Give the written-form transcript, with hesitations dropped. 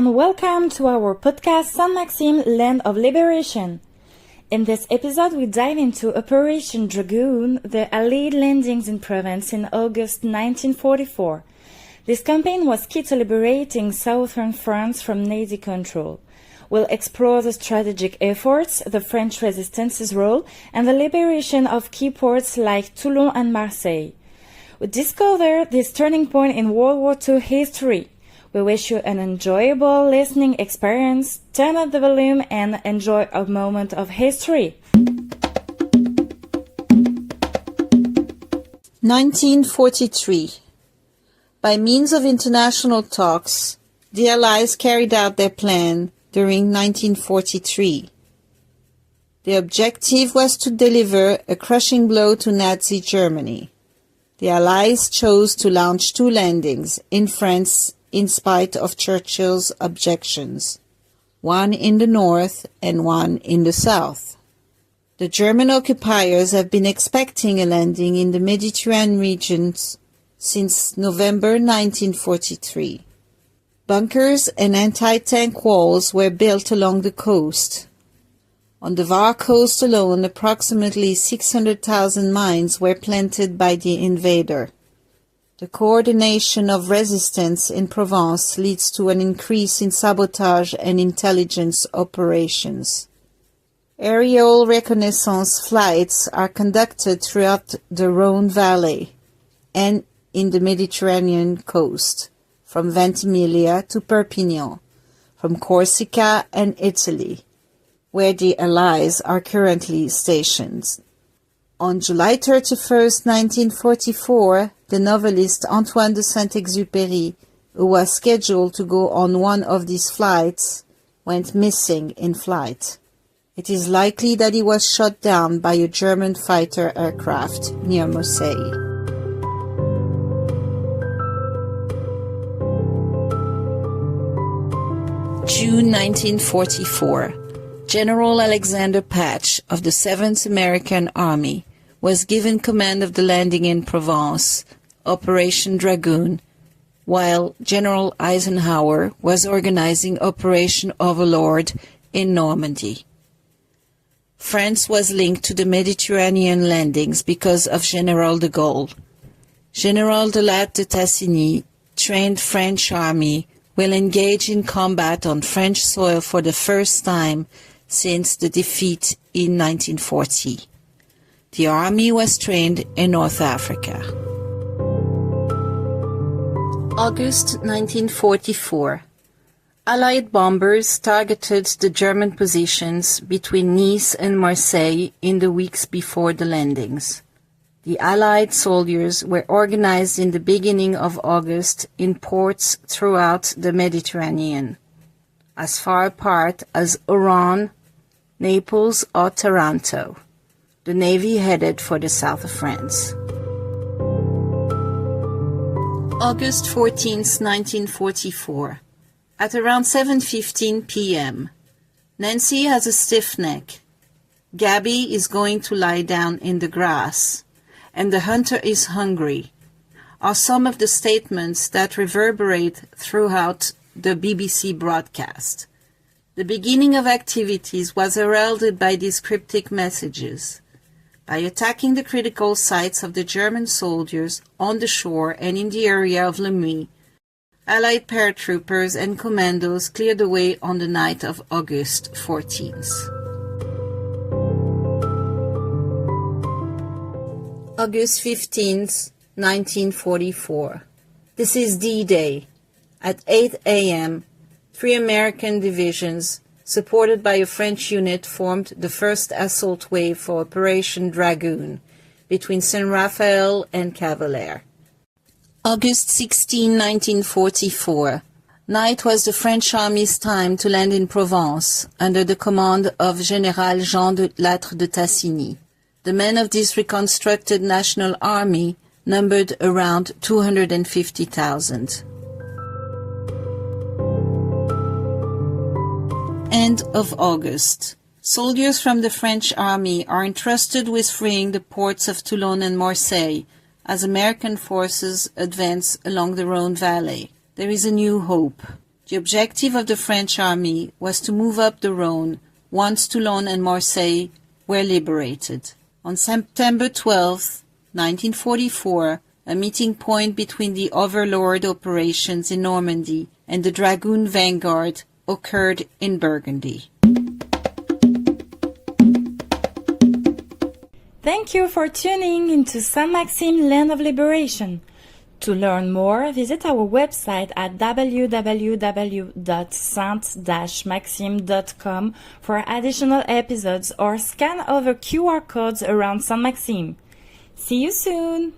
and welcome to our podcast Sainte-Maxime, Land of Liberation. In this episode, we dive into Operation Dragoon, the Allied landings in Provence in August 1944. This campaign was key to liberating southern France from Nazi control. We'll explore the strategic efforts, the French resistance's role, and the liberation of key ports like Toulon and Marseille. We discover this turning point in World War II history. We wish you an enjoyable listening experience. Turn up the volume and enjoy a moment of history. 1943. By means of international talks, the Allies carried out their plan during 1943. The objective was to deliver a crushing blow to Nazi Germany. The Allies chose to launch two landings in France in spite of Churchill's objections, one in the north and one in the south. The German occupiers have been expecting a landing in the Mediterranean regions since November 1943. Bunkers and anti-tank walls were built along the coast. On the Var coast alone, approximately 600,000 mines were planted by the invader. The coordination of resistance in Provence leads to an increase in sabotage and intelligence operations. Aerial reconnaissance flights are conducted throughout the Rhone Valley and in the Mediterranean coast, from Ventimiglia to Perpignan, from Corsica and Italy, where the Allies are currently stationed. On July 31, 1944, the novelist Antoine de Saint-Exupéry, who was scheduled to go on one of these flights, went missing in flight. It is likely that he was shot down by a German fighter aircraft near Marseille. June 1944. General Alexander Patch of the 7th American Army was given command of the landing in Provence, Operation Dragoon, while General Eisenhower was organizing Operation Overlord in Normandy. France was linked to the Mediterranean landings because of General de Gaulle. General de Lattre de Tassigny, trained French army, will engage in combat on French soil for the first time since the defeat in 1940. The army was trained in North Africa. August 1944. Allied bombers targeted the German positions between Nice and Marseille in the weeks before the landings. The Allied soldiers were organized in the beginning of August in ports throughout the Mediterranean, as far apart as Oran, Naples or Taranto. The Navy headed for the south of France. August 14, 1944. At around 7:15 p.m., Nancy has a stiff neck. Gabby is going to lie down in the grass, and the hunter is hungry, are some of the statements that reverberate throughout the BBC broadcast. The beginning of activities was heralded by these cryptic messages. By attacking the critical sites of the German soldiers on the shore and in the area of Le Muy, Allied paratroopers and commandos cleared the way on the night of August 14th. August 15th, 1944. This is D-Day. At 8 a.m., 3 American divisions, supported by a French unit, formed the first assault wave for Operation Dragoon between Saint-Raphaël and Cavalaire. August 16, 1944. Night was the French army's time to land in Provence under the command of Général Jean de Lattre de Tassigny. The men of this reconstructed national army numbered around 250,000. End of August. Soldiers from the French army are entrusted with freeing the ports of Toulon and Marseille as American forces advance along the Rhone Valley. There is a new hope. The objective of the French army was to move up the Rhone once Toulon and Marseille were liberated. On September 12, 1944, a meeting point between the Overlord operations in Normandy and the Dragoon vanguard occurred in Burgundy. Thank you for tuning into Sainte-Maxime, Land of Liberation. To learn more, visit our website at www.sainte-maxime.com for additional episodes or scan over QR codes around Sainte-Maxime. See you soon!